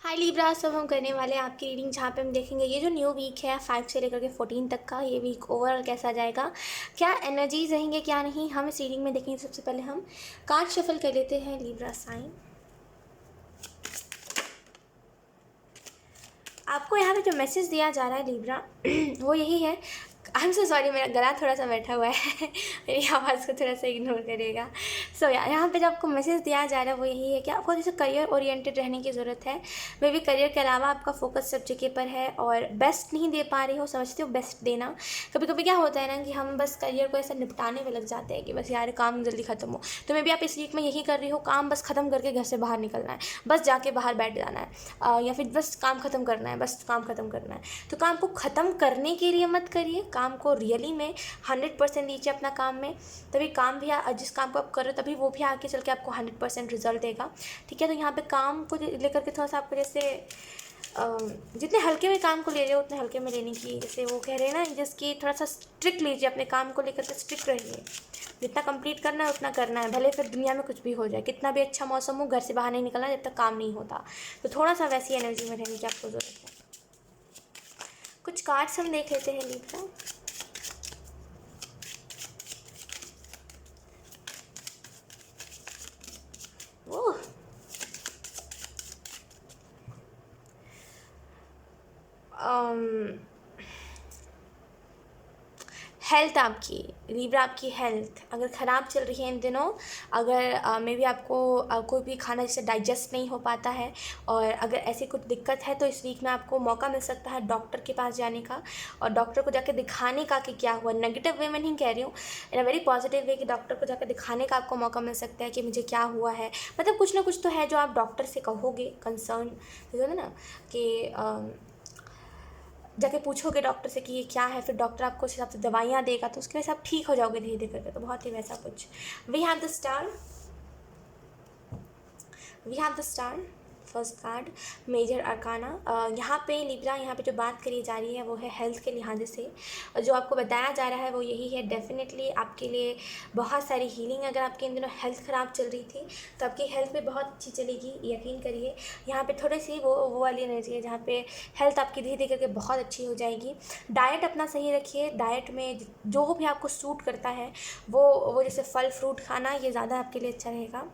हाय Libra, सब हम करने वाले हैं आपकी रीडिंग, जहाँ पे हम देखेंगे ये जो न्यू वीक है 5 से लेकर के 14 तक का, ये वीक ओवरऑल कैसा जाएगा, क्या एनर्जीज रहेंगे क्या नहीं, हम इस रीडिंग में देखेंगे। सबसे पहले हम कार्ड शफल कर लेते हैं लिब्रा साइन। आपको यहाँ पे जो मैसेज दिया जा रहा है लिब्रा वो यही है। आई एम सो सॉरी, मेरा गला थोड़ा सा बैठा हुआ है मेरी आवाज़ को थोड़ा सा इग्नोर करिएगा। सो यहाँ पे जो आपको मैसेज दिया जा रहा है वो यही है कि आपको जैसे करियर ओरिएंटेड रहने की ज़रूरत है। मे भी करियर के अलावा आपका फोकस सब जगह पर है और बेस्ट नहीं दे पा रहे हो, समझते हो बेस्ट देना। कभी कभी क्या होता है ना कि हम बस करियर को ऐसा निपटाने में लग जाते हैं कि बस यार काम जल्दी ख़त्म हो। तो मे भी आप इस वीक में यही कर रही हो, काम बस ख़त्म करके घर से बाहर निकलना है, बस जाके बाहर बैठ जाना है, या फिर बस काम ख़त्म करना है, बस काम ख़त्म करना है। तो काम को ख़त्म करने के लिए मत करिए, काम को रियली में 100% दीजिए अपना काम में। तभी काम भी जिस काम को आप कर रहे हो तभी वो भी आगे चल के आपको 100% रिजल्ट देगा। ठीक है, तो यहाँ पे काम को लेकर के थोड़ा सा आपको जैसे जितने हल्के में काम को ले रहे हो उतने हल्के में लेने की, जैसे वो कह रहे हैं ना, जिसकी थोड़ा सा स्ट्रिक्ट लीजिए अपने काम को लेकर के, स्ट्रिक्ट रहिए। जितना कंप्लीट करना है उतना करना है, भले फिर दुनिया में कुछ भी हो जाए, कितना भी अच्छा मौसम हो, घर से बाहर नहीं निकलना जब तक काम नहीं होता। तो थोड़ा सा वैसी एनर्जी में रहने की आपको ज़रूरत है। कुछ कार्ड्स हम देख लेते हैं लीब्रा। ओह, हेल्थ आपकी लिब्रा, आपकी हेल्थ अगर ख़राब चल रही है इन दिनों, अगर मे बी आपको कोई भी खाना जैसे डाइजेस्ट नहीं हो पाता है, और अगर ऐसी कुछ दिक्कत है तो इस वीक में आपको मौका मिल सकता है डॉक्टर के पास जाने का और डॉक्टर को जाकर दिखाने का कि क्या हुआ। नेगेटिव वे में नहीं कह रही हूँ, इन अ वेरी पॉजिटिव वे, कि डॉक्टर को जाकर दिखाने का आपको मौका मिल सकता है कि मुझे क्या हुआ है। मतलब कुछ ना कुछ तो है जो आप डॉक्टर से कहोगे, कंसर्न जो है ना, कि जाके पूछोगे डॉक्टर से कि ये क्या है, फिर डॉक्टर आपको उस हिसाब से दवाइयाँ देगा, तो उसके वजह से आप ठीक हो जाओगे धीरे धीरे करके। तो बहुत ही वैसा कुछ। We have the star, we have the star first card, major arcana. यहाँ पे लिब्रा, यहाँ पे जो बात करी जा रही है वो है हेल्थ के लिहाज से। जो आपको बताया जा रहा है वो यही है, डेफिनेटली आपके लिए बहुत सारी हीलिंग। अगर आपके इन दिनों हेल्थ ख़राब चल रही थी तो आपकी हेल्थ पे बहुत अच्छी चलेगी, यकीन करिए। यहाँ पे थोड़ी सी वो वाली एनर्जी है जहाँ पे हेल्थ आपकी धीरे धीरे करके बहुत अच्छी हो जाएगी। डाइट अपना सही रखिए, डाइट में जो भी आपको सूट करता है वो जैसे फल फ्रूट खाना, ये ज़्यादा आपके लिए अच्छा रहेगा।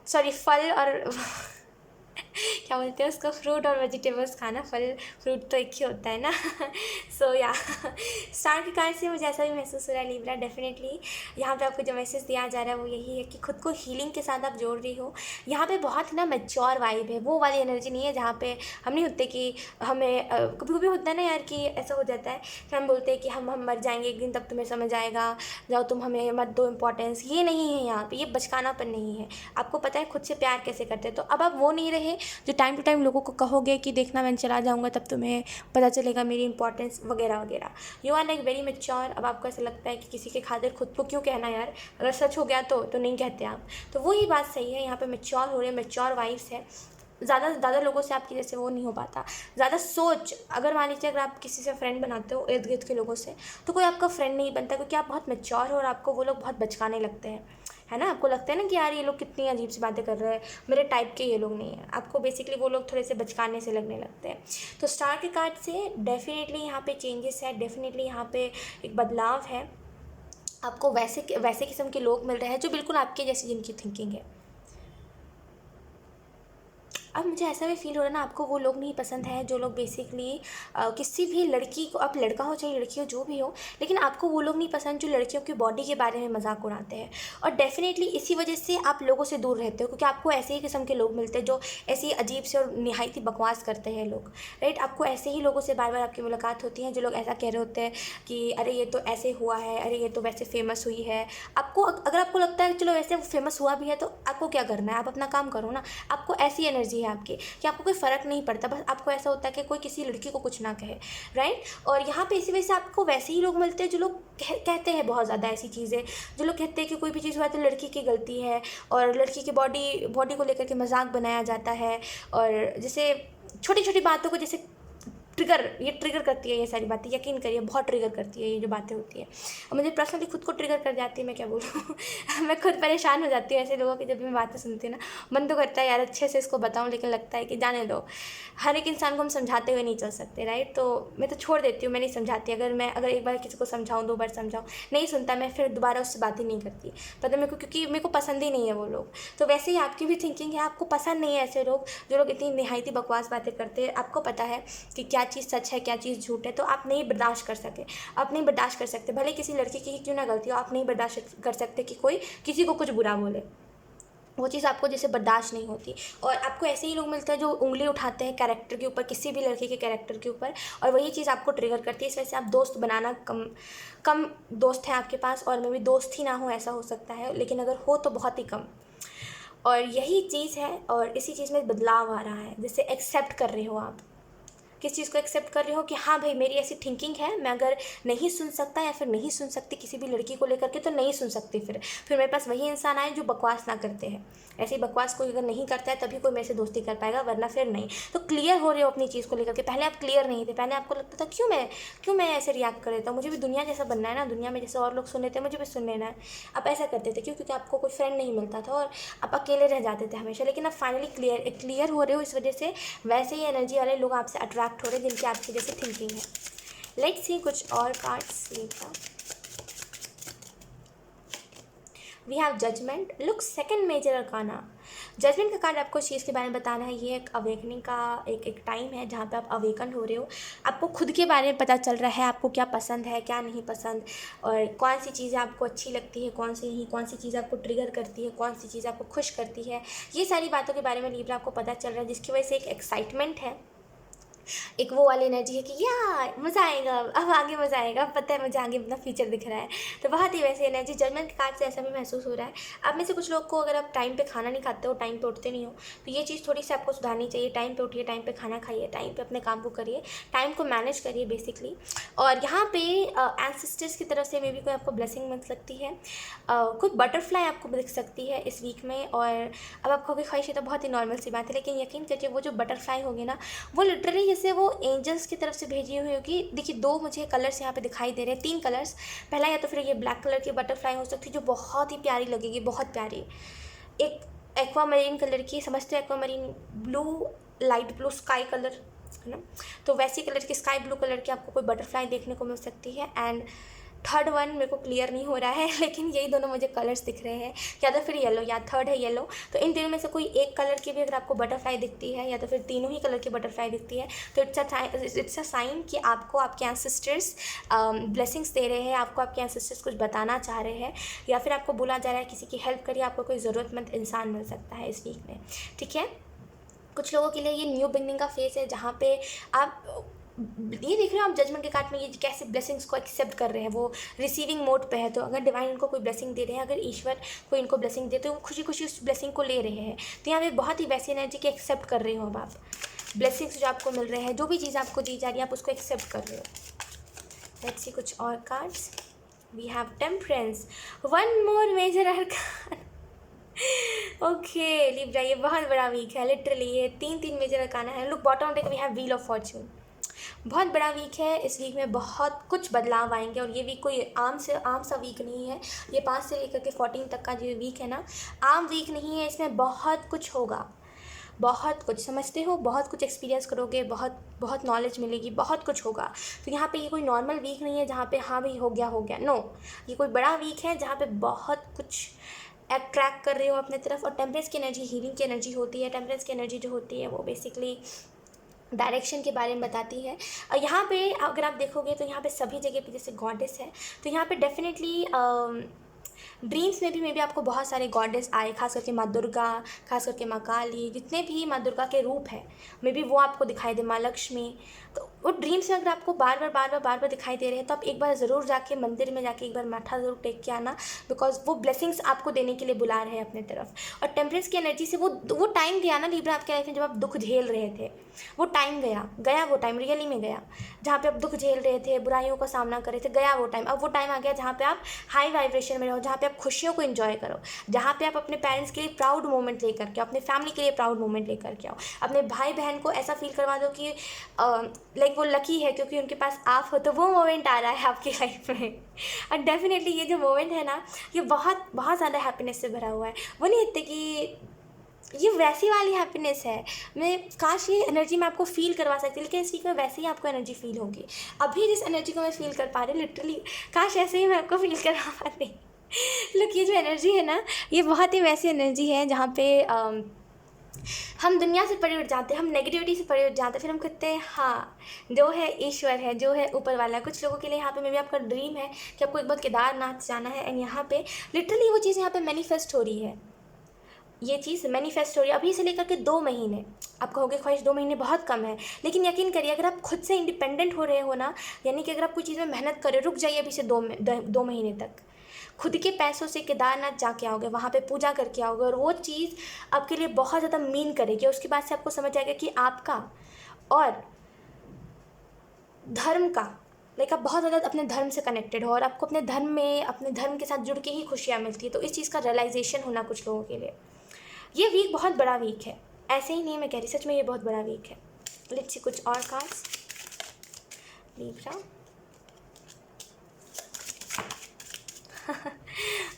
सॉरी, फल और क्या बोलते हैं उसको, फ्रूट और वेजिटेबल्स खाना, फल फ्रूट तो एक ही होता है ना। सो या स्टार के कार्ड से मुझे ऐसा भी महसूस हो रहा है लिब्रा, डेफिनेटली यहाँ पे आपको जो मैसेज दिया जा रहा है वो यही है कि खुद को हीलिंग के साथ आप जोड़ रही हो। यहाँ पे बहुत ना मैच्योर वाइब है, वो वाली एनर्जी नहीं है जहाँ पे हम नहीं होते कि हमें कभी कभी होता है ना यार कि ऐसा हो जाता है कि हम बोलते हैं कि हम मर जाएंगे एक दिन, तब तुम्हें समझ आएगा, जाओ तुम हमें मत दो इम्पोर्टेंस। ये नहीं है यहाँ पे, ये बचकानापन नहीं है। आपको पता है खुद से प्यार कैसे करते हैं, तो अब आप वो नहीं रहे जो टाइम टू टाइम लोगों को कहोगे कि देखना मैं चला जाऊँगा तब तुम्हें पता चलेगा मेरी इंपॉर्टेंस वगैरह वगैरह। You are like very mature. अब आपको ऐसा लगता है कि किसी के खातिर खुद को क्यों कहना यार, अगर सच हो गया तो नहीं कहते आप। तो वही बात सही है, यहाँ पे मैच्योर हो रहे हैं, मैच्योर वाइफ्स है। ज़्यादा लोगों से आपकी जैसे वो नहीं हो पाता, ज़्यादा सोच। अगर मान लीजिए अगर आप किसी से फ्रेंड बनाते हो इर्द गिर्द के लोगों से, तो कोई आपका फ्रेंड नहीं बनता, क्योंकि आप बहुत मैच्योर हो और आपको वो लोग बहुत बचकाने लगते हैं, है ना। आपको लगता है ना कि यार ये लोग कितनी अजीब सी बातें कर रहे हैं, मेरे टाइप के ये लोग नहीं हैं। आपको बेसिकली वो लोग थोड़े से बचकाने से लगने लगते हैं। तो स्टार के कार्ड से डेफिनेटली यहाँ पे चेंजेस है, डेफिनेटली यहाँ पे एक बदलाव है। आपको वैसे वैसे किस्म के लोग मिल रहे हैं जो बिल्कुल आपके जैसी जिनकी थिंकिंग है। अब मुझे ऐसा भी फ़ील हो रहा है ना, आपको वो लोग नहीं पसंद है जो लोग बेसिकली किसी भी लड़की को, आप लड़का हो चाहे लड़की हो जो भी हो, लेकिन आपको वो लोग नहीं पसंद जो लड़कियों की बॉडी के बारे में मजाक उड़ाते हैं। और डेफिनेटली इसी वजह से आप लोगों से दूर रहते हो, क्योंकि आपको ऐसे ही किस्म के लोग मिलते हैं जो ऐसी अजीब से और निहायती बकवास करते हैं लोग, राइट। आपको ऐसे ही लोगों से बार बार आपकी मुलाकात होती है जो लोग ऐसा कह रहे होते हैं कि अरे ये तो ऐसे हुआ है, अरे ये तो वैसे फेमस हुई है। आपको अगर आपको लगता है कि चलो वैसे फेमस हुआ भी है तो आपको क्या करना है, आप अपना काम करो ना। आपको ऐसी एनर्जी है आपकी कि आपको कोई फ़र्क नहीं पड़ता, बस आपको ऐसा होता है कि कोई किसी लड़की को कुछ ना कहे, राइट। और यहाँ पे इसी वजह से आपको वैसे ही लोग मिलते हैं जो लोग कहते हैं बहुत ज़्यादा ऐसी चीज़ें, जो लोग कहते हैं कि कोई भी चीज़ हुआ तो लड़की की गलती है, और लड़की की बॉडी को लेकर के मजाक बनाया जाता है, और जैसे छोटी छोटी बातों को जैसे ये ट्रिगर करती है, ये सारी बातें यकीन करिए बहुत ट्रिगर करती है ये जो बातें होती है। और मुझे पर्सनली खुद को ट्रिगर कर जाती है, मैं क्या बोलूँ मैं खुद परेशान हो जाती हूँ ऐसे लोगों की जब भी मैं बातें सुनती हूँ ना। मन तो करता है यार अच्छे से इसको बताऊँ, लेकिन लगता है कि जाने दो, हर एक इंसान को हम समझाते हुए नहीं चल सकते, राइट। तो मैं तो छोड़ देती हूँ, मैं नहीं समझाती। अगर एक बार किसी को समझाऊँ, 2 बार समझाऊँ, नहीं सुनता, मैं फिर दोबारा उससे बात ही नहीं करती। पता मेरे को, क्योंकि मेरे को पसंद ही नहीं है वो लोग। तो वैसे ही आपकी भी थिंकिंग है, आपको पसंद नहीं है ऐसे लोग जो लोग इतनी निहायती बकवास बातें करते हैं। आपको पता है कि क्या चीज़ सच है, क्या चीज़ झूठ है, तो आप नहीं बर्दाश्त कर सके, आप नहीं बर्दाश्त कर सकते, भले किसी लड़की की क्यों ना गलती हो, आप नहीं बर्दाश्त कर सकते कि कोई किसी को कुछ बुरा बोले। वो चीज़ आपको जैसे बर्दाश्त नहीं होती। और आपको ऐसे ही लोग मिलते हैं जो उंगली उठाते हैं कैरेक्टर के ऊपर, किसी भी लड़के के कैरेक्टर के ऊपर, और वही चीज़ आपको ट्रिगर करती है। इस वजह से आप दोस्त बनाना कम दोस्त हैं आपके पास, और मे भी दोस्त ही ना हो, ऐसा हो सकता है, लेकिन अगर हो तो बहुत ही कम। और यही चीज़ है, और इसी चीज़ में बदलाव आ रहा है, जिससे एक्सेप्ट कर रहे हो आप, किस चीज़ को एक्सेप्ट कर रहे हो कि हाँ भाई मेरी ऐसी थिंकिंग है, मैं अगर नहीं सुन सकता या फिर नहीं सुन सकती किसी भी लड़की को लेकर के, तो नहीं सुन सकती। फिर मेरे पास वही इंसान आए जो बकवास ना करते हैं। ऐसी बकवास कोई अगर नहीं करता है तभी कोई मेरे से दोस्ती कर पाएगा, वरना फिर नहीं। तो क्लियर हो रहे हो अपनी चीज़ को लेकर के। पहले आप क्लियर नहीं थे, पहले आपको लगता था क्यों मैं ऐसे रिएक्ट कर देता हूँ, मुझे भी दुनिया जैसा बनना है ना, दुनिया में जैसे और लोग सुन लेते हैं मुझे भी सुन लेना है। आप ऐसा करते थे क्योंकि आपको कोई फ्रेंड नहीं मिलता था और आप अकेले रह जाते थे हमेशा। लेकिन आप फाइनली क्लियर हो रहे हो, इस वजह से वैसे ही एनर्जी वाले लोग आपसे अट्रैक्ट हो रहे हैं जिनकी आपकी जैसे थिंकिंग है। लेट्स सी कुछ और कार्ड्स लेकर। We have judgement. Look, second major arcana. Judgement का कार्ड आपको इस चीज़ के बारे में बताना है, ये एक अवेकनिंग का एक टाइम है जहाँ पे आप अवेकन हो रहे हो। आपको खुद के बारे में पता चल रहा है, आपको क्या पसंद है क्या नहीं पसंद, और कौन सी चीज़ें आपको अच्छी लगती है, कौन सी नहीं, कौन सी चीज़ आपको ट्रिगर करती है, कौन सी चीज़ आपको खुश करती है। ये सारी बातों के बारे में लिब्रा आपको पता चल रहा है, जिसकी वजह से एक एक्साइटमेंट है, एक वो वाली एनर्जी है कि यार मज़ा आएगा, अब आगे मज़ा आएगा, अब पता है मुझे आगे अपना फ्यूचर दिख रहा है। तो बहुत ही वैसी एनर्जी जजमेंट के कार्ड से ऐसा भी महसूस हो रहा है। आप में से कुछ लोग को अगर आप टाइम पे खाना नहीं खाते हो, टाइम पे उठते नहीं हो, तो ये चीज़ थोड़ी सी आपको सुधारनी चाहिए। टाइम पे उठिए, टाइम पे खाना खाइए, टाइम पे अपने काम को करिए, टाइम को मैनेज करिए बेसिकली। और यहाँ पे एंसेस्टर्स की तरफ से मे भी कोई आपको ब्लेसिंग मिल सकती है, कोई बटरफ्लाई आपको दिख सकती है इस वीक में। और अब आपको कोई ख्वाहिश है तो बहुत ही नॉर्मल सी बात है, लेकिन यकीन करिए वो जो बटरफ्लाई होगी ना, वो लिटरली जैसे वो एंजल्स की तरफ से भेजी हुई होगी। देखिए 2 मुझे कलर्स यहाँ पे दिखाई दे रहे हैं, 3 कलर्स। पहला या तो फिर ये ब्लैक कलर की बटरफ्लाई हो सकती है जो बहुत ही प्यारी लगेगी, बहुत प्यारी। एक एक्वामरीन कलर की, समझते हो aquamarine, blue, light blue sky colour है ना, तो वैसी कलर की, स्काई ब्लू कलर की आपको कोई बटरफ्लाई देखने को मिल सकती है। एंड थर्ड वन मेरे को क्लियर नहीं हो रहा है, लेकिन यही दोनों मुझे कलर्स दिख रहे हैं, या तो फिर येलो या थर्ड है येलो। तो इन तीनों में से कोई एक कलर की भी अगर आपको बटरफ्लाई दिखती है, या तो फिर तीनों ही कलर की बटरफ्लाई दिखती है, तो इट्स अ साइन कि आपको आपके एंसेस्टर्स ब्लेसिंग्स दे रहे हैं, आपको आपके एंसेस्टर्स कुछ बताना चाह रहे हैं, या फिर आपको बोला जा रहा है किसी की हेल्प करिए, आपको कोई ज़रूरतमंद इंसान मिल सकता है इस वीक में, ठीक है। कुछ लोगों के लिए ये न्यू बिगनिंग का फेज़ है, जहाँ पे आप ये देख रहे हो आप जजमेंट के कार्ड में ये कैसे ब्लेसिंग्स को एक्सेप्ट कर रहे हैं, वो रिसीविंग मोड पे है। तो अगर डिवाइन इनको कोई ब्लेसिंग दे रहे हैं, अगर ईश्वर कोई इनको ब्लेसिंग देते हैं, वो खुशी खुशी उस ब्लेसिंग को ले रहे हैं। तो यहाँ पे बहुत ही वैसी एनर्जी की एक्सेप्ट कर रहे हो अब आप, ब्लेसिंग्स जो आपको मिल रहे हैं, जो भी चीज़ आपको दी जा रही है आप उसको एक्सेप्ट कर रहे हो। लेट्स सी कुछ और cards. We have temperance, one more major arcana. Okay Libra, ये बहुत बड़ा वीक है लिटरली, ये 3 मेजर अरकाना है। Look bottom deck we have wheel of fortune. बहुत बड़ा वीक है, इस वीक में बहुत कुछ बदलाव आएंगे, और ये वीक कोई आम सा वीक नहीं है। ये 5 से लेकर के 14 तक का जो वीक है ना, आम वीक नहीं है, इसमें बहुत कुछ होगा, बहुत कुछ, समझते हो, बहुत कुछ एक्सपीरियंस करोगे, बहुत नॉलेज मिलेगी, बहुत कुछ होगा। तो यहाँ पे ये कोई नॉर्मल वीक नहीं है जहाँ पे हाँ भाई हो गया, नो, ये कोई बड़ा वीक है जहाँ पे बहुत कुछ अट्रैक्ट कर रहे हो अपने तरफ। और टेम्परेंस की एनर्जी हीलिंग की एनर्जी होती है। टेम्परेंस की एनर्जी जो होती है वो बेसिकली डायरेक्शन के बारे में बताती है। और यहाँ पे अगर आप देखोगे तो यहाँ पे सभी जगह पे जैसे गॉडेस है, तो यहाँ पे डेफिनेटली ड्रीम्स में भी मे बी आपको बहुत सारे गॉडेस आए, खास करके माँ दुर्गा, खास करके माँ काली, जितने भी माँ दुर्गा के रूप है मे बी वो आपको दिखाई दे, माँ लक्ष्मी। तो वो ड्रीम्स में अगर आपको बार बार दिखाई दे रहे हैं, तो आप एक बार ज़रूर जाके मंदिर में जाके एक बार माथा ज़रूर टेक के आना, बिकॉज वो ब्लेसिंग्स आपको देने के लिए बुला रहे हैं अपने तरफ। और टेम्परेंस की एनर्जी से वो टाइम गया ना लिब्रा आपके लाइफ में, जब आप दुख झेल रहे थे, वो टाइम गया वो टाइम रियली में गया, जहाँ पे आप दुख झेल रहे थे, बुराइयों का सामना कर रहे थे, गया वो टाइम। अब वो टाइम आ गया जहाँ पे आप हाई वाइब्रेशन में रहो, जहाँ पे आप खुशियों को एंजॉय करो, जहाँ पे आप अपने पेरेंट्स के लिए प्राउड मोमेंट लेकर के आओ, अपने फैमिली के लिए प्राउड मोमेंट लेकर के आओ, अपने भाई बहन को ऐसा फील करवा दो कि लाइक वो लकी है क्योंकि उनके पास आप हो, तो वो मोमेंट आ रहा है आपकी लाइफ में। और डेफिनेटली ये जो मोमेंट है ना, ये बहुत बहुत ज़्यादा हैप्पीनेस से भरा हुआ है। वो नहीं कहते कि ये वैसी वाली हैप्पीनेस है, मैं काश ये एनर्जी मैं आपको फ़ील करवा सकती, लेकिन इस वीक में वैसे ही आपको एनर्जी फ़ील होगी। अभी जिस एनर्जी को मैं फ़ील कर पा रही हूँ लिटरली, काश ऐसे ही मैं आपको फ़ील करवा पाती। लुक, ये जो एनर्जी है ना, ये बहुत ही वैसी एनर्जी है जहाँ पे हम दुनिया से परे उठ जाते हैं, हम नेगेटिविटी से परे उठ जाते हैं, फिर हम कहते हैं हाँ, जो है ईश्वर है, जो है ऊपर वाला। कुछ लोगों के लिए यहाँ पे मे भी आपका ड्रीम है कि आपको एक बार केदारनाथ जाना है, एंड यहाँ पे लिटरली वो चीज़ यहाँ पे मैनिफेस्ट हो रही है। ये चीज़ मैनिफेस्ट हो रही है अभी से लेकर के 2 महीने। आप कहोगे ख्वाहिश 2 महीने बहुत कम है, लेकिन यकीन करिए अगर आप खुद से इंडिपेंडेंट हो रहे हो ना, यानी कि अगर आप कोई चीज़ में मेहनत कर रहे हो, रुक जाइए अभी से 2 महीने तक, खुद के पैसों से केदारनाथ जाके आओगे, वहाँ पे पूजा करके आओगे, और वो चीज़ आपके लिए बहुत ज़्यादा मीन करेगी। उसके बाद से आपको समझ आएगा कि आपका और धर्म का, लाइक आप बहुत ज़्यादा अपने धर्म से कनेक्टेड हो और आपको अपने धर्म में, अपने धर्म के साथ जुड़ के ही खुशियाँ मिलती है। तो इस चीज़ का रियलाइजेशन होना कुछ लोगों के लिए, ये वीक बहुत बड़ा वीक है। ऐसे ही नहीं मैं कह रही, सच में ये बहुत बड़ा वीक है। लेट्स सी कुछ और cards. Libra,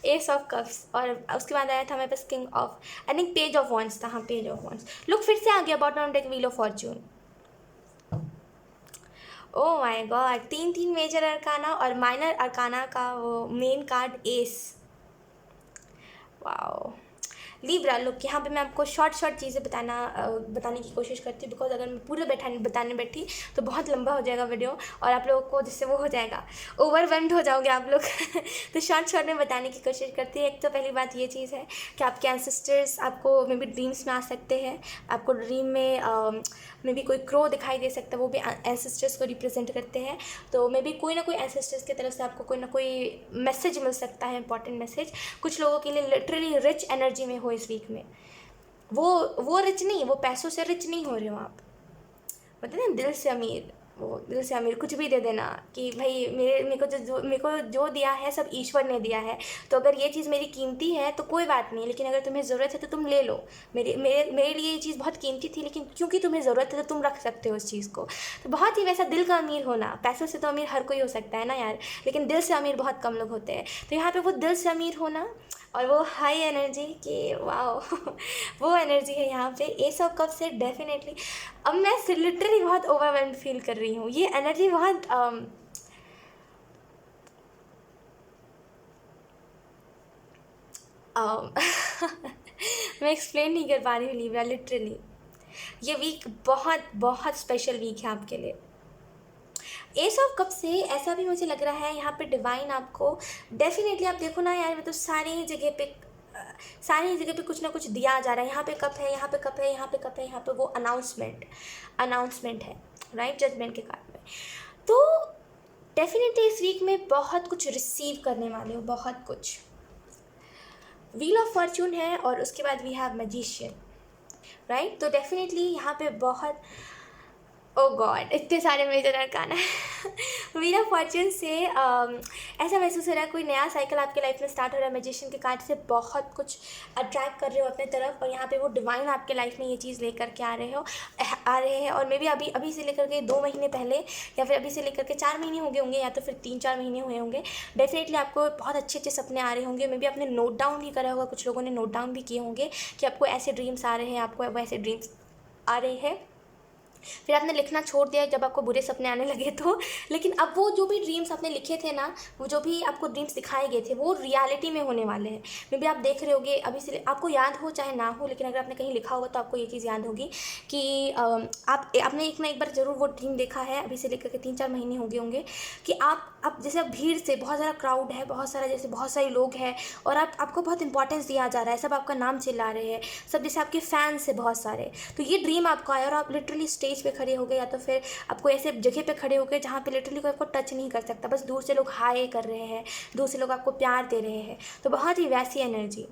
ace of cups, और उसके बाद आया था हमारे पास king of, I think page of wands था। हाँ, पेज ऑफ वॉन्ड्स। लुक, फिर से आ गया bottom deck wheel of fortune. Oh my God, 3 major arcana और माइनर अरकाना का वो main card ace. Wow. Libra, look, यहाँ पे मैं आपको शॉर्ट चीज़ें बताने की कोशिश करती हूँ, बिकॉज अगर मैं पूरे बताने बैठी तो बहुत लंबा हो जाएगा वीडियो, और आप लोगों को जिससे वो हो जाएगा, ओवरवेल्म्ड हो जाओगे आप लोग। तो शॉर्ट में बताने की कोशिश करती है। एक तो पहली बात ये चीज़ है कि आपके एंसेस्टर्स आपको मे बी ड्रीम्स में आ सकते हैं। आपको ड्रीम में मे बी कोई क्रो दिखाई दे सकता है, वो भी एंसेस्टर्स को रिप्रेजेंट करते हैं। तो मे बी कोई ना कोई एंसेस्टर्स की तरफ से आपको कोई ना कोई मैसेज मिल सकता है, इंपॉर्टेंट मैसेज। कुछ लोगों के लिए लिटरली रिच एनर्जी में हो इस वीक में। वो रिच नहीं, वो पैसों से रिच नहीं हो रहे हो आप, मतलब ना दिल से अमीर। वो दिल से अमीर कुछ भी दे देना कि भाई मेरे को जो दिया है सब ईश्वर ने दिया है, तो अगर ये चीज़ मेरी कीमती है तो कोई बात नहीं, लेकिन अगर तुम्हें ज़रूरत है तो तुम ले लो। मेरे लिए ये चीज़ बहुत कीमती थी, लेकिन क्योंकि तुम्हें ज़रूरत है तो तुम रख सकते हो उस चीज़ को। तो बहुत ही वैसा दिल का अमीर होना। पैसों से तो अमीर हर कोई हो सकता है ना यार, लेकिन दिल से अमीर बहुत कम लोग होते हैं। तो यहाँ पर वो दिल से अमीर होना और वो हाई एनर्जी की, वाओ, वो एनर्जी है यहाँ पे एस ऑफ कप से डेफिनेटली। अब मैं लिटरली बहुत ओवरवेल्म्ड फील कर रही हूँ। ये एनर्जी बहुत मैं एक्सप्लेन नहीं कर पा रही हूँ लिब्रा, लिटरली ये वीक बहुत बहुत स्पेशल वीक है आपके लिए। एस ऑफ कप से ऐसा भी मुझे लग रहा है यहाँ पे डिवाइन आपको डेफिनेटली, आप देखो ना यार, मतलब सारी जगह पे कुछ ना कुछ दिया जा रहा है। यहाँ पे कप है, यहाँ पे कप है, यहाँ पे कप है, यहाँ पे वो अनाउंसमेंट है, राइट, जजमेंट के कार्ड में। तो डेफिनेटली इस वीक में बहुत कुछ रिसीव करने वाले हो, बहुत कुछ। व्हील ऑफ फॉर्च्यून है और उसके बाद वी हैव मैजिशियन, राइट। तो डेफिनेटली यहाँ पे बहुत, ओ गॉड, इतने सारे मेजर अरकाना है। व्हील ऑफ फॉर्च्यून से ऐसा महसूस हो रहा है कोई नया साइकिल आपके लाइफ में स्टार्ट हो रहा है। मैजिशियन के कार्ड से बहुत कुछ अट्रैक्ट कर रहे हो अपने तरफ, और यहाँ पे वो डिवाइन आपके लाइफ में ये चीज़ लेकर के आ रहे हैं। और मे बी अभी से लेकर के 2 महीने पहले, या फिर अभी से लेकर के 4 महीने हो गए होंगे, या तो फिर 3-4 महीने हुए होंगे। डेफिनेटली आपको बहुत अच्छे सपने आ रहे होंगे। मे बी आपने नोट डाउन भी करा होगा, कुछ लोगों ने नोट डाउन भी किए होंगे कि आपको ऐसे ड्रीम्स आ रहे हैं, आपको वैसे ड्रीम्स आ रहे हैं। फिर आपने लिखना छोड़ दिया जब आपको बुरे सपने आने लगे तो, लेकिन अब वो जो भी ड्रीम्स आपने लिखे थे ना, वो जो भी आपको ड्रीम्स दिखाए गए थे, वो रियलिटी में होने वाले हैं। मे बी आप देख रहे होगे अभी से, आपको याद हो चाहे ना हो, लेकिन अगर आपने कहीं लिखा होगा तो आपको ये चीज़ याद होगी कि आपने एक ना एक बार ज़रूर वो ड्रीम देखा है, अभी से लेकर के 3-4 महीने हो गए होंगे, कि आप जैसे आप भीड़ से, बहुत सारा क्राउड है, बहुत सारे लोग हैं, और आपको बहुत इंपॉर्टेंस दिया जा रहा है, सब आपका नाम चिल्ला रहे हैं, सब जैसे आपके फैंस है बहुत सारे। तो ये ड्रीम आपको आया और आप लिटरली स्टेज पे खड़े हो गए, या तो फिर आपको ऐसे जगह पे खड़े हो गए जहाँ पे लिटरली कोई आपको टच नहीं कर सकता, बस दूर से लोग हाय कर रहे हैं, दूर से लोग आपको प्यार दे रहे हैं। तो बहुत ही वैसी एनर्जी।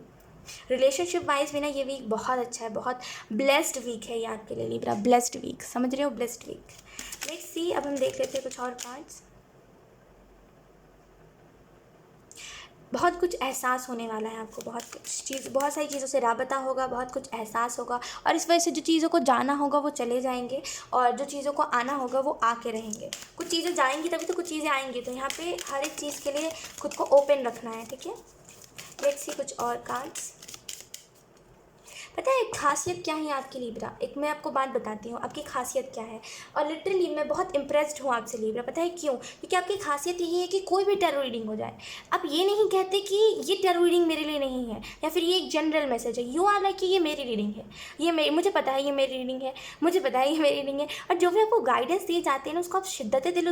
रिलेशनशिप वाइज भी ना ये वीक बहुत अच्छा है, बहुत ब्लेस्ड वीक है ये आपके लिए लिब्रा, ब्लेस्ड वीक, समझ रहे हो, ब्लेस्ड वीक। लेट्स सी, अब हम देख लेते हैं कुछ और कार्ड्स। बहुत कुछ एहसास होने वाला है आपको, बहुत सारी चीज़ों से राबता होगा, बहुत कुछ एहसास होगा, और इस वजह से जो चीज़ों को जाना होगा वो चले जाएंगे, और जो चीज़ों को आना होगा वो आके रहेंगे। कुछ चीज़ें जाएंगी तभी तो कुछ चीज़ें आएंगी, तो यहाँ पे हर एक चीज़ के लिए खुद को ओपन रखना है, ठीक है। लेट्स सी कुछ और कार्ड्स। पता है एक खासियत क्या है आपकी लिब्रा, एक मैं आपको बात बताती हूँ आपकी खासियत क्या है, और लिटरली मैं बहुत इम्प्रेस्ड हूँ आपसे लिब्रा। पता है क्यों? क्योंकि आपकी खासियत यही है कि कोई भी टैरो रीडिंग हो जाए, आप ये नहीं कहते कि ये टैरो रीडिंग मेरे लिए नहीं है, या फिर ये एक जनरल मैसेज है। यू आर लाइक कि ये मेरी रीडिंग है, मुझे पता है ये मेरी रीडिंग है, मुझे पता है ये मेरी रीडिंग है, और जो भी आपको गाइडेंस दिए जाते हैं ना उसको आप शिद्दत दिल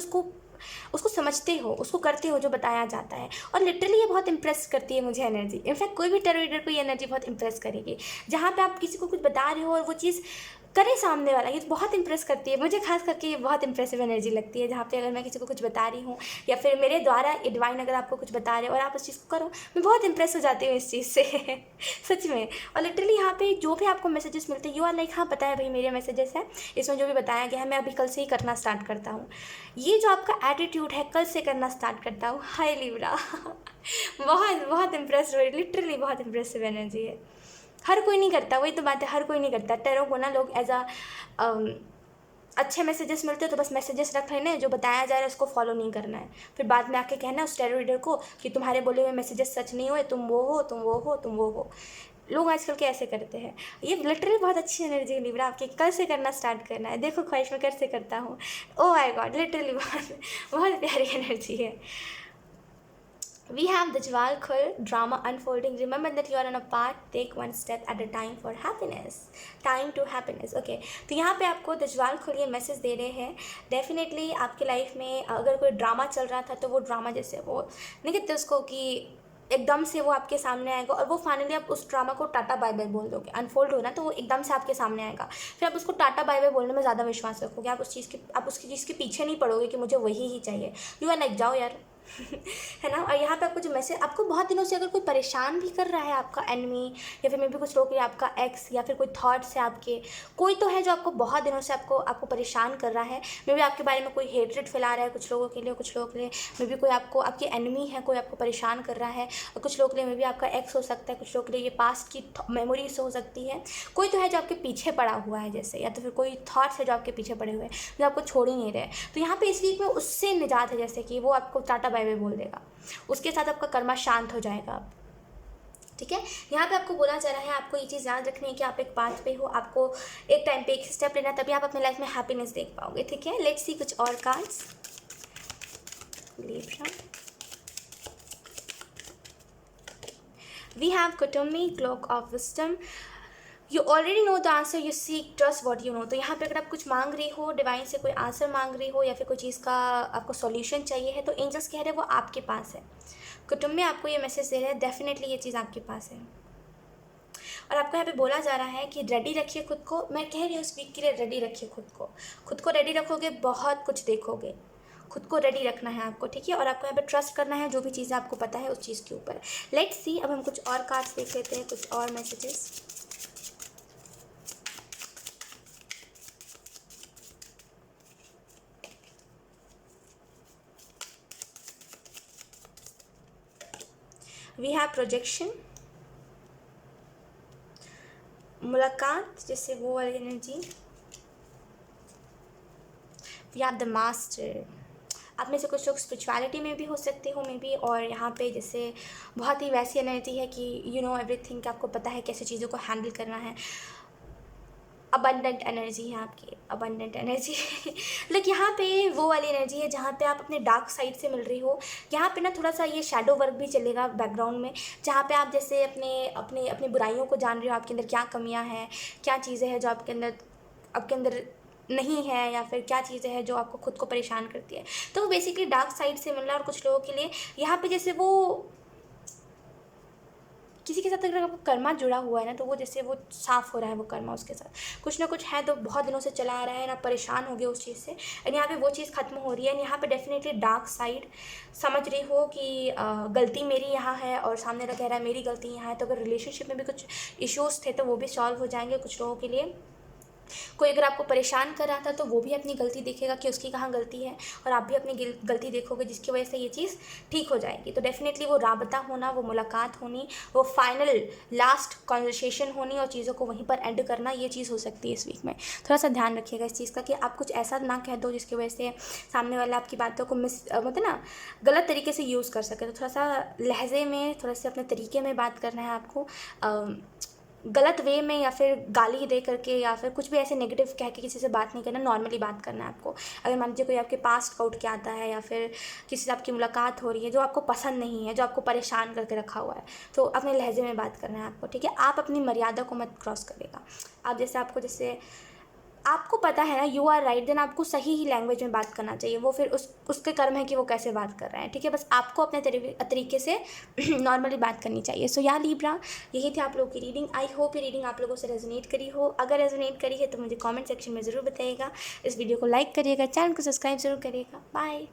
उसको समझते हो, उसको करते हो जो बताया जाता है, और लिटरली ये बहुत इंप्रेस करती है मुझे एनर्जी। इनफैक्ट कोई भी टैरो रीडर को ये एनर्जी बहुत इंप्रेस करेगी, जहाँ पे आप किसी को कुछ बता रहे हो और वो चीज़ करे सामने वाला, ये बहुत इंप्रेस करती है मुझे। खास करके ये बहुत इंप्रेसिव एनर्जी लगती है, जहाँ पे अगर मैं किसी को कुछ बता रही हूँ या फिर मेरे द्वारा डिवाइन अगर आपको कुछ बता रहे हो और आप उस चीज़ को करो, मैं बहुत इंप्रेस हो जाती हूँ इस चीज़ से सच में। और लिटरली यहाँ पे जो भी आपको मैसेजेस मिलते हैं, यू आर लाइक हाँ पता है भाई मेरे मैसेजेस हैं, इसमें जो भी बताया गया है मैं अभी कल से ही करना स्टार्ट करता हूँ। ये जो आपका एटीट्यूड है, कल से करना स्टार्ट करता हूँ, हाय लिब्रा बहुत बहुत इंप्रेस हुई, लिटरली बहुत इंप्रेसिव एनर्जी है। हर कोई नहीं करता, वही तो बात है, हर कोई नहीं करता। टैरो को ना लोग एज अच्छे मैसेजेस मिलते हैं तो बस मैसेजेस रख लेना है, जो बताया जा रहा है उसको फॉलो नहीं करना है, फिर बाद में आके कहना उस टैरो रीडर को कि तुम्हारे बोले हुए मैसेजेस सच नहीं हुए, तुम वो हो, तुम वो हो, तुम वो हो। लोग आजकल के ऐसे करते हैं। ये लिटरली बहुत अच्छी एनर्जी है लिब्रा आपकी, कल से करना स्टार्ट करना है। देखो ख्वाहिश में कैसे करता हूँ, ओ माय गॉड, लिटरली बहुत बहुत प्यारी एनर्जी है। We have the Jwal Khul drama unfolding. Remember that you are on a path. Take one step at a time for happiness. Time to happiness. Okay. तो यहाँ पे आपको the Jwal खुल ये मैसेज दे रहे हैं। डेफिनेटली आपकी लाइफ में अगर कोई ड्रामा चल रहा था तो वो ड्रामा जैसे वो नहीं कहते उसको कि एकदम से वो आपके सामने आएगा, और वो फाइनली आप उस ड्रामा को टाटा बाय बाय बोल दोगे। अनफोल्ड हो ना तो वो एकदम से आपके सामने आएगा, फिर आप उसको टाटा बाय बाय बोलने में ज़्यादा विश्वास रखोगे। आप उसकी चीज़ के पीछे नहीं पड़ोगे कि मुझे वही ही चाहिए। यू आर लाइक जाओ यार है ना। और यहाँ पे आपको जो मैसेज, आपको बहुत दिनों से अगर कोई परेशान भी कर रहा है, आपका एनिमी या फिर मे भी कुछ लोग के लिए आपका एक्स, या फिर कोई थॉट्स है आपके, कोई तो है जो आपको बहुत दिनों से आपको परेशान कर रहा है। मे भी आपके बारे में कोई हेट्रेड फैला रहा है कुछ लोगों के लिए, मे भी कोई आपकी एनिमी है, कोई आपको परेशान कर रहा है, और कुछ लोगों के लिए मे भी आपका एक्स हो सकता है, कुछ लोगों के लिए ये पास्ट की मेमोरीज हो सकती है। कोई तो है जो आपके पीछे पड़ा हुआ है जैसे, या तो फिर कोई थॉट्स है जो आपके पीछे पड़े हुए हैं, जो आपको छोड़ ही नहीं रहे। तो यहाँ पे इस वीक में उससे निजात है, जैसे कि वो आपको टाटा बाय बाय बोल देगा, उसके साथ आपका कर्मा शांत हो जाएगा। ठीक है, यहाँ पे आपको बोला जा रहा है, आपको ये चीज़ याद रखनी है कि आप एक पाथ पे हो, आपको एक टाइम पे एक स्टेप लेना, तभी आप अपने लाइफ में हैप्पीनेस देख पाओगे। ठीक है, लेट्स सी कुछ और कार्ड्स। लिब्रा, वी हैव कुटुम्बी, clock of wisdom. You already know the answer, you seek trust what you know. तो यहाँ पे अगर आप कुछ मांग रही हो, डिवाइन से कोई आंसर मांग रही हो, या फिर कोई चीज़ का आपको सॉल्यूशन चाहिए है, तो एंजल्स कह रहे हैं वो आपके पास है। कुटुंब में आपको ये मैसेज दे रहे हैं, डेफिनेटली ये चीज़ आपके पास है। और आपको यहाँ पे बोला जा रहा है कि रेडी रखिए खुद को। मैं कह रही हूँ इस वीक के लिए रेडी रखिए खुद को रेडी रखोगे बहुत कुछ देखोगे। खुद को रेडी रखना है आपको, ठीक है। और आपको यहाँ पे ट्रस्ट करना है, जो भी चीज़ें आपको पता है उस चीज़ के ऊपर। लेट्स सी, अब हम कुछ और कार्ड्स देख लेते हैं, कुछ और मैसेजेस। वी हैव प्रोजेक्शन, मुलाकात जैसे वो वाली energy. We have the master, आप में से कुछ लोग स्पिरिचुअलिटी में भी हो सकते हो मे बी, और यहाँ पे जैसे बहुत ही वैसी एनर्जी है कि यू नो एवरीथिंग, कि आपको पता है कैसे चीज़ों को हैंडल करना है। अबंडेंट एनर्जी है आपकी, अबंडेंट एनर्जी लाइक यहाँ पे वो वाली एनर्जी है जहाँ पे आप अपने डार्क साइड से मिल रही हो। यहाँ पे ना थोड़ा सा ये शैडो वर्क भी चलेगा बैकग्राउंड में, जहाँ पे आप जैसे अपने बुराइयों को जान रहे हो, आपके अंदर क्या कमियाँ हैं, क्या चीज़ें हैं जो आपके अंदर नहीं है, या फिर क्या चीज़ें हैं जो आपको खुद को परेशान करती है। तो वो बेसिकली डार्क साइड से मिलना। और कुछ लोगों के लिए यहाँ पे जैसे वो किसी के साथ अगर आपको कर्मा जुड़ा हुआ है ना, तो वो जैसे वो साफ़ हो रहा है वो कर्मा उसके साथ, कुछ ना कुछ है तो बहुत दिनों से चला आ रहा है ना, परेशान हो गए उस चीज़ से, एंड यहाँ पे वो चीज़ ख़त्म हो रही है। एंड यहाँ पे डेफिनेटली डार्क साइड समझ रही हो कि गलती मेरी यहाँ है, और सामने वाला कह रहा है मेरी गलती यहाँ है। तो अगर रिलेशनशिप में भी कुछ इश्यूज़ थे तो वो भी सॉल्व हो जाएंगे कुछ लोगों के लिए। कोई अगर आपको परेशान कर रहा था तो वो भी अपनी गलती देखेगा कि उसकी कहाँ गलती है, और आप भी अपनी गलती देखोगे, जिसकी वजह से ये चीज़ ठीक हो जाएगी। तो डेफिनेटली वो राबता होना, वो मुलाकात होनी, वो फाइनल लास्ट कॉन्वर्सेशन होनी और चीज़ों को वहीं पर एंड करना, ये चीज़ हो सकती है इस वीक में। थोड़ा सा ध्यान रखिएगा इस चीज़ का कि आप कुछ ऐसा ना कह दो जिसकी वजह से सामने वाला आपकी बातों को मतलब ना गलत तरीके से यूज़ कर सके। तो थोड़ा सा लहजे में, थोड़ा सा अपने तरीके में बात करना है आपको, गलत वे में या फिर गाली दे करके या फिर कुछ भी ऐसे नेगेटिव कह के किसी से बात नहीं करना, नॉर्मली बात करना है आपको। अगर मान लीजिए कोई आपके पास आउट के आता है या फिर किसी से आपकी मुलाकात हो रही है जो आपको पसंद नहीं है, जो आपको परेशान करके रखा हुआ है, तो अपने लहजे में बात करना है आपको, ठीक है। आप अपनी मर्यादा को मत क्रॉस करिएगा। आप जैसे आपको पता है ना यू आर राइट, देन आपको सही ही लैंग्वेज में बात करना चाहिए। वो फिर उसके कर्म है कि वो कैसे बात कर रहे हैं, ठीक है। बस आपको अपने तरीके से नॉर्मली बात करनी चाहिए। सो या लिब्रा, यही थी आप लोगों की रीडिंग। आई होप ये रीडिंग आप लोगों से रेजोनेट करी हो। अगर रेजोनेट करी है तो मुझे कमेंट सेक्शन में ज़रूर बताइएगा। इस वीडियो को लाइक करिएगा, चैनल को सब्सक्राइब ज़रूर करिएगा। बाय।